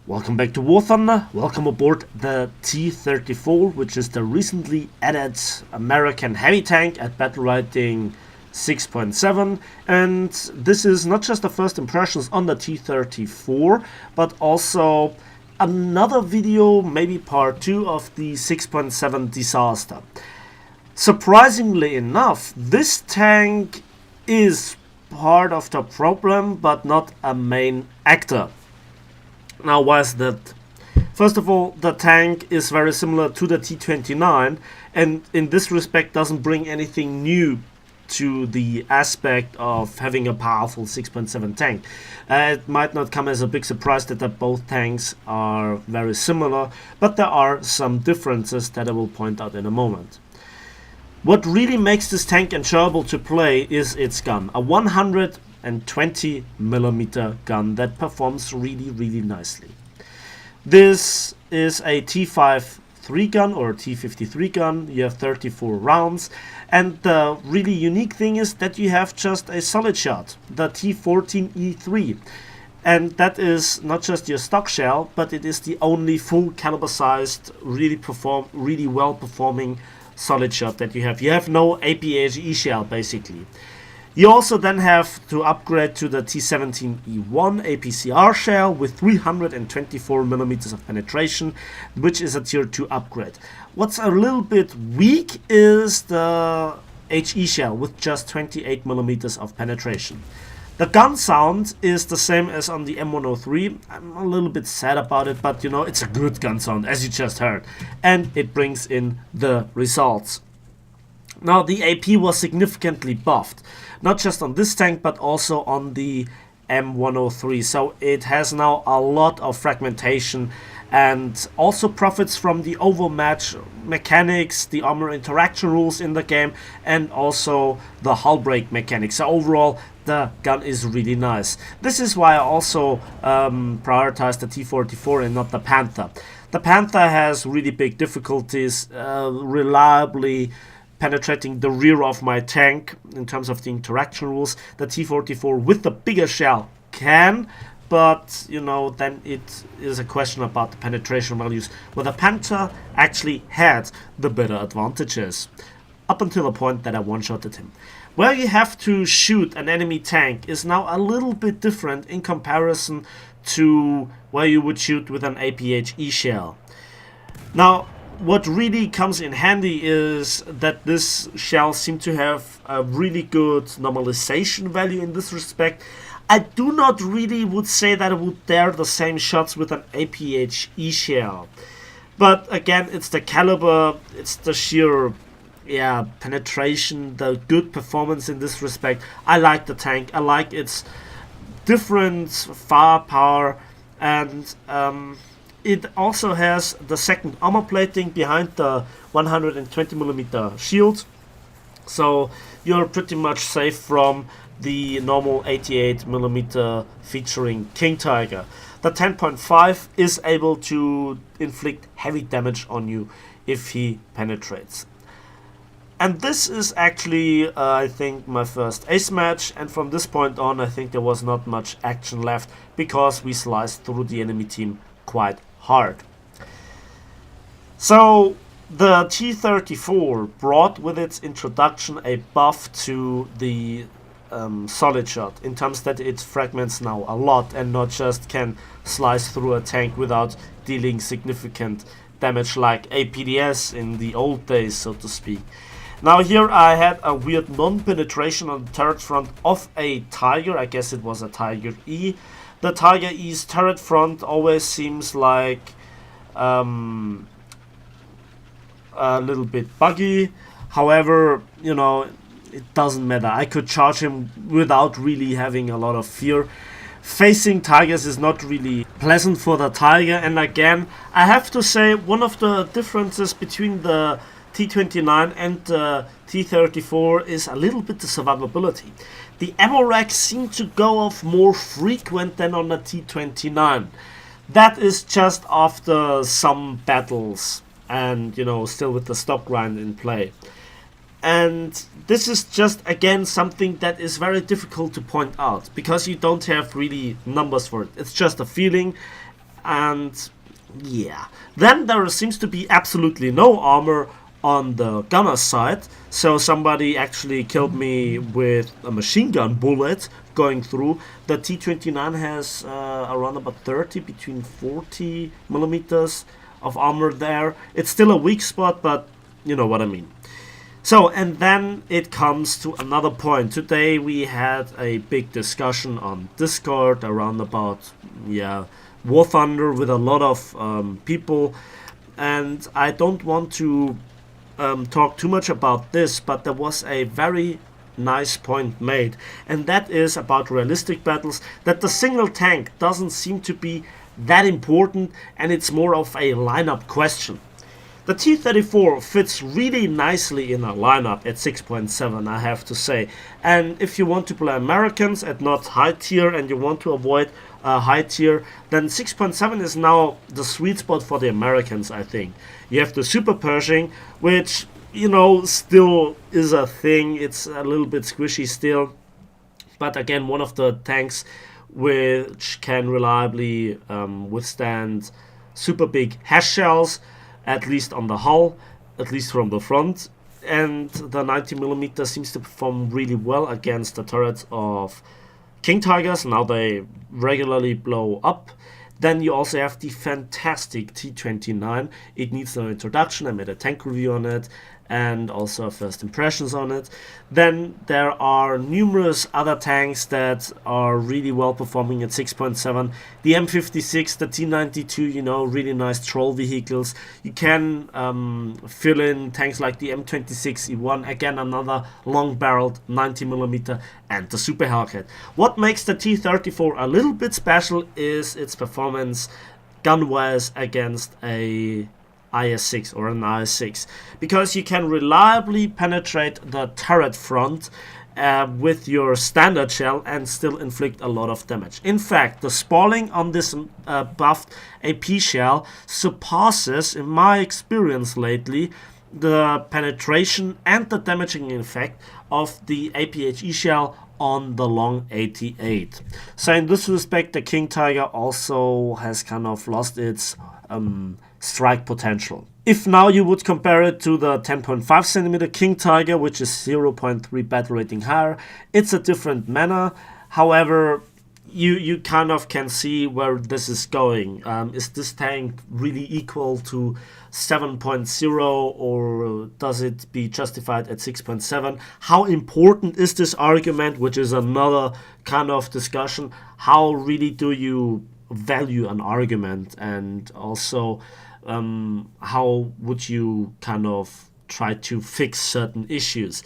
Welcome back to War Thunder. Welcome aboard the T34, which is the recently added American heavy tank at battle rating 6.7. And this is not just the first impressions on the T34, but also another video, maybe part 2 of the 6.7 disaster. Surprisingly enough, this tank is part of the problem, but not a main actor. Now, why is that? First of all, the tank is very similar to the T29, and in this respect doesn't bring anything new to the aspect of having a powerful 6.7 tank. It might not come as a big surprise that both tanks are very similar, but there are some differences that I will point out in a moment. What really makes this tank enjoyable to play is its gun, a 120mm gun that performs really nicely. This is a T53 gun or T53 gun. You have 34 rounds, and the really unique thing is that you have just a solid shot, the T14E3, and that is not just your stock shell, but it is the only full caliber sized, really well performing solid shot that you have. You have no APHE shell basically. You also then have to upgrade to the T17E1 APCR shell with 324mm of penetration, which is a tier 2 upgrade. What's a little bit weak is the HE shell with just 28mm of penetration. The gun sound is the same as on the M103. I'm a little bit sad about it, but you know, it's a good gun sound, as you just heard, and it brings in the results. Now, the AP was significantly buffed, not just on this tank, but also on the M103, so it has now a lot of fragmentation and also profits from the overmatch mechanics, the armor interaction rules in the game, and also the hull break mechanics. So overall, the gun is really nice. This is why I also prioritize the T34 and not the Panther. The Panther has really big difficulties reliably penetrating the rear of my tank in terms of the interaction rules. The T44 with the bigger shell can, but you know, then it is a question about the penetration values, where the Panther actually had the better advantages, up until the point that I one-shotted him. Where you have to shoot an enemy tank is now a little bit different in comparison to where you would shoot with an APHE shell. Now, what really comes in handy is that this shell seems to have a really good normalization value in this respect. I do not really would say that I would dare the same shots with an APHE shell. But again, it's the caliber, it's the sheer penetration, the good performance in this respect. I like the tank, I like its different firepower, and it also has the second armor plating behind the 120mm shield, so you're pretty much safe from the normal 88mm featuring King Tiger. The 10.5 is able to inflict heavy damage on you if he penetrates. And this is actually, I think, my first ace match, and from this point on I think there was not much action left because we sliced through the enemy team quite hard. So the T34 brought with its introduction a buff to the solid shot, in terms that it fragments now a lot and not just can slice through a tank without dealing significant damage like a PDS in the old days, so to speak. Now here I had a weird non-penetration on the turret front of a Tiger. I guess it was a Tiger E. The Tiger E's turret front always seems like a little bit buggy. However, you know, it doesn't matter. I could charge him without really having a lot of fear. Facing Tigers is not really pleasant for the Tiger, and again, I have to say one of the differences between the T29 and the T34 is a little bit the survivability. The ammo racks seem to go off more frequent than on the T29. That is just after some battles and, you know, still with the stock grind in play. And this is just again something that is very difficult to point out because you don't have really numbers for it. It's just a feeling. And yeah, then there seems to be absolutely no armor on the gunner's side, so somebody actually killed me with a machine gun bullet going through. The T29 has around about 30, between 40 millimeters of armor there. It's still a weak spot, but you know what I mean. So, and then it comes to another point. Today we had a big discussion on Discord around about, War Thunder with a lot of people. And I don't want to talk too much about this, but there was a very nice point made. And that is about realistic battles, that the single tank doesn't seem to be that important, and it's more of a lineup question. The T34 fits really nicely in a lineup at 6.7, I have to say. And if you want to play Americans at not high tier and you want to avoid high tier, then 6.7 is now the sweet spot for the Americans, I think. You have the Super Pershing, which, still is a thing. It's a little bit squishy still. But again, one of the tanks which can reliably withstand super big hash shells, at least on the hull, at least from the front. And the 90mm seems to perform really well against the turrets of King Tigers. Now they regularly blow up. Then you also have the fantastic T29. It needs no introduction. I made a tank review on it and also first impressions on it. Then there are numerous other tanks that are really well performing at 6.7. The M56, the T92, really nice troll vehicles. You can fill in tanks like the M26 E1, again another long-barreled 90mm, and the Super Hellcat. What makes the T34 a little bit special is its performance gun-wise against a IS-6 or an IS-6, because you can reliably penetrate the turret front with your standard shell and still inflict a lot of damage. In fact, the spalling on this buffed AP shell surpasses, in my experience lately, the penetration and the damaging effect of the APHE shell on the long 88. So in this respect, the King Tiger also has kind of lost its strike potential. If now you would compare it to the 10.5cm King Tiger, which is 0.3 battle rating higher, it's a different manner. However, you kind of can see where this is going. Is this tank really equal to 7.0, or does it be justified at 6.7? How important is this argument, which is another kind of discussion? How really do you value an argument, and also how would you kind of try to fix certain issues?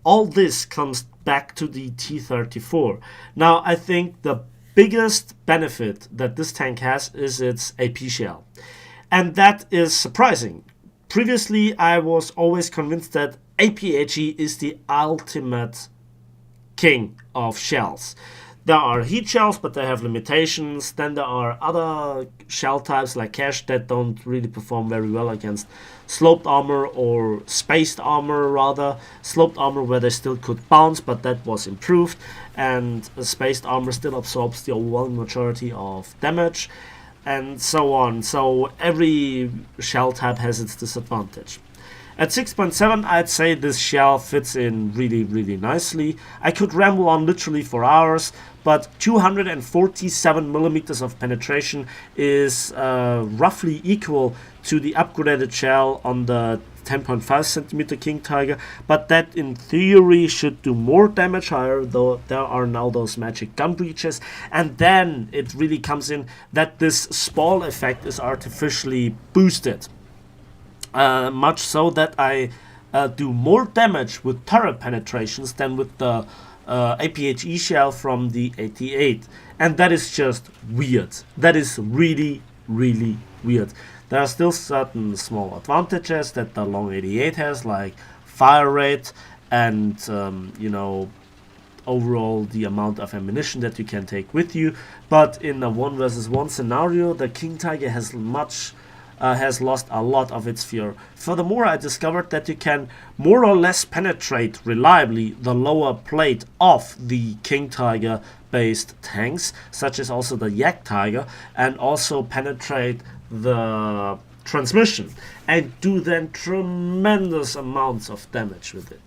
All this comes back to the T34. Now, I think the biggest benefit that this tank has is its AP shell. And that is surprising. Previously, I was always convinced that APHE is the ultimate king of shells. There are heat shells, but they have limitations. Then there are other shell types like cash that don't really perform very well against sloped armor, or spaced armor rather. Sloped armor where they still could bounce, but that was improved. And spaced armor still absorbs the overwhelming majority of damage, and so on. So every shell type has its disadvantage. At 6.7, I'd say this shell fits in really, really nicely. I could ramble on literally for hours, but 247mm of penetration is roughly equal to the upgraded shell on the 10.5cm King Tiger, but that in theory should do more damage. Higher, though there are now those magic gun breaches, and then it really comes in that this spall effect is artificially boosted. Much so that I do more damage with turret penetrations than with the APHE shell from the 88. And that is just weird. That is really, really weird. There are still certain small advantages that the long 88 has, like fire rate and, overall the amount of ammunition that you can take with you. But in a 1 versus 1 scenario, the King Tiger has lost a lot of its fear. Furthermore, I discovered that you can more or less penetrate reliably the lower plate of the King Tiger based tanks, such as also the Yak Tiger, and also penetrate the transmission and do then tremendous amounts of damage with it.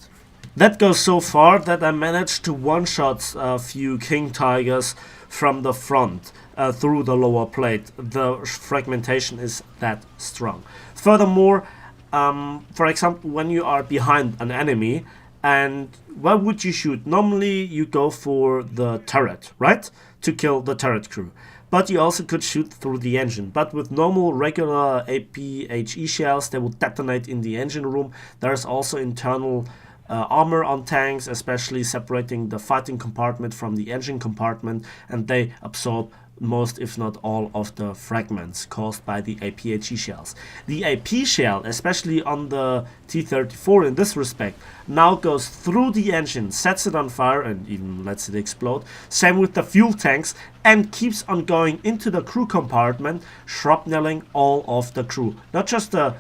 That goes so far that I managed to one-shot a few King Tigers from the front through the lower plate. The fragmentation is that strong. Furthermore, for example, when you are behind an enemy, and where would you shoot? Normally you go for the turret, right? To kill the turret crew. But you also could shoot through the engine. But with normal regular APHE shells, they will detonate in the engine room. There's also internal armor on tanks, especially separating the fighting compartment from the engine compartment, and they absorb most, if not all, of the fragments caused by the APHE shells. The AP shell, especially on the T34 in this respect, now goes through the engine, sets it on fire, and even lets it explode. Same with the fuel tanks, and keeps on going into the crew compartment, shrapneling all of the crew. Not just the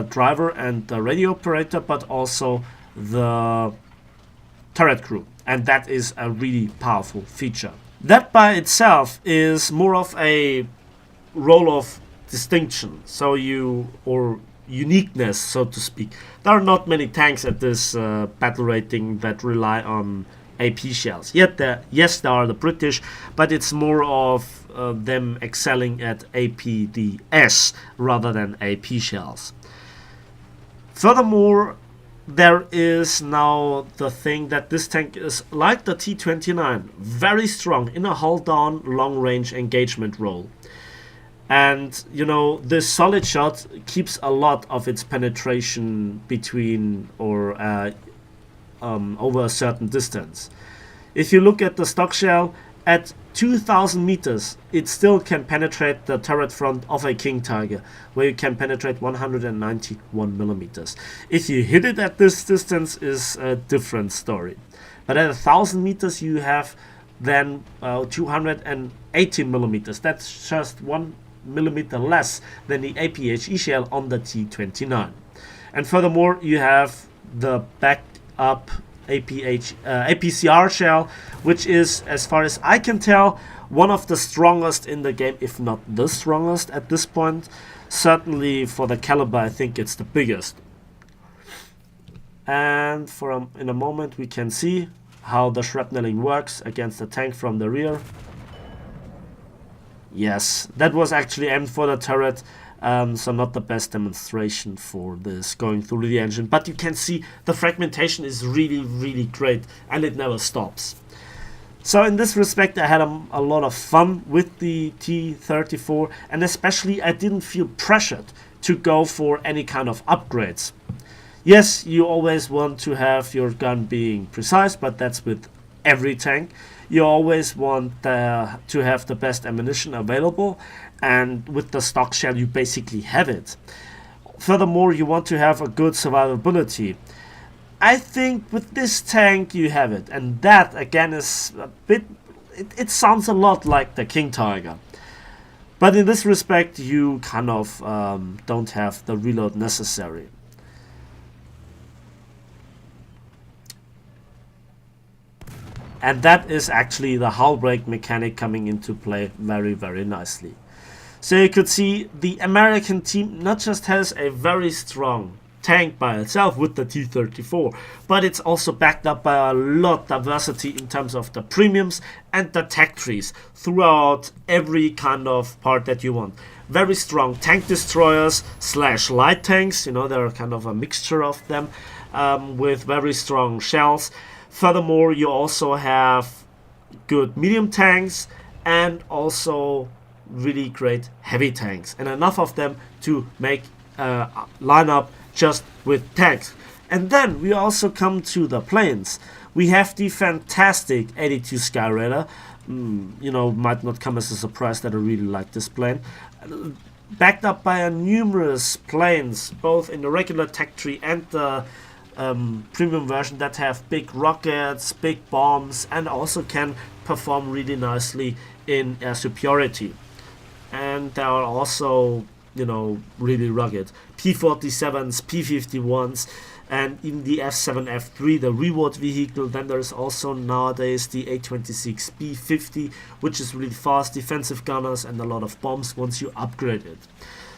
driver and the radio operator, but also the turret crew. And that is a really powerful feature. That by itself is more of a role of distinction, or uniqueness, so to speak. There are not many tanks at this battle rating that rely on AP shells. Yes, there are the British, but it's more of them excelling at APDS rather than AP shells. Furthermore, there is now the thing that this tank is like the T29, very strong in a hull-down long-range engagement role. And, you know, this solid shot keeps a lot of its penetration between or over a certain distance. If you look at the stock shell, at 2,000 meters, it still can penetrate the turret front of a King Tiger, where you can penetrate 191 millimeters. If you hit it at this distance, is a different story. But at 1,000 meters, you have then 280 millimeters. That's just 1 millimeter less than the APHE shell on the T29. And furthermore, you have the backup APCR shell, which is, as far as I can tell, one of the strongest in the game, if not the strongest at this point. Certainly for the caliber, I think it's the biggest. And in a moment we can see how the shrapneling works against the tank from the rear. Yes, that was actually aimed for the turret. So not the best demonstration for this going through the engine, but you can see the fragmentation is really, really great, and it never stops. So in this respect, I had a lot of fun with the T34, and especially I didn't feel pressured to go for any kind of upgrades. Yes, you always want to have your gun being precise, but that's with every tank. You always want to have the best ammunition available, and with the stock shell you basically have it. Furthermore, you want to have a good survivability. I think with this tank you have it, and that again is a bit, it sounds a lot like the King Tiger. But in this respect you kind of don't have the reload necessary. And that is actually the hull break mechanic coming into play very, very nicely. So you could see the American team not just has a very strong tank by itself with the T34, but it's also backed up by a lot of diversity in terms of the premiums and the tech trees throughout every kind of part that you want. Very strong tank destroyers / light tanks, you know, they're kind of a mixture of them, with very strong shells. Furthermore, you also have good medium tanks and also really great heavy tanks, and enough of them to make line up just with tanks. And then we also come to the planes. We have the fantastic 82 Skyraider. You know, might not come as a surprise that I really like this plane. Backed up by numerous planes, both in the regular tech tree and the premium version, that have big rockets, big bombs, and also can perform really nicely in air superiority. And there are also you know, really rugged. P-47s, P-51s, and even the F-7F3, the reward vehicle. Then there's also nowadays the A-26 B-50, which is really fast, defensive gunners, and a lot of bombs once you upgrade it.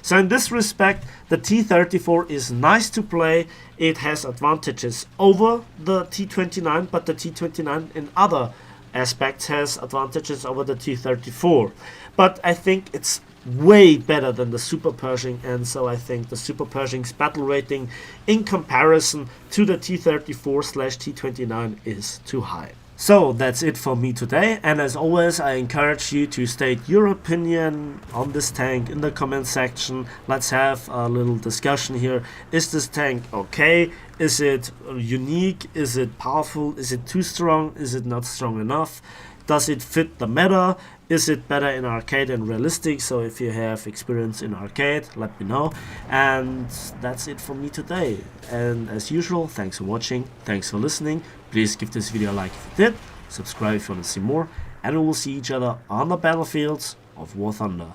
So in this respect, the T34 is nice to play. It has advantages over the T29, but the T29 in other aspects has advantages over the T34. But I think it's way better than the Super Pershing, and so I think the Super Pershing's battle rating in comparison to the T34/T29 is too high. So that's it for me today, and as always I encourage you to state your opinion on this tank in the comment section. Let's have a little discussion here. Is this tank okay? Is it unique? Is it powerful? Is it too strong? Is it not strong enough? Does it fit the meta? Is it better in arcade and realistic? So if you have experience in arcade, let me know. And that's it for me today. And as usual, thanks for watching, thanks for listening. Please give this video a like if you did, subscribe if you want to see more, and we will see each other on the battlefields of War Thunder.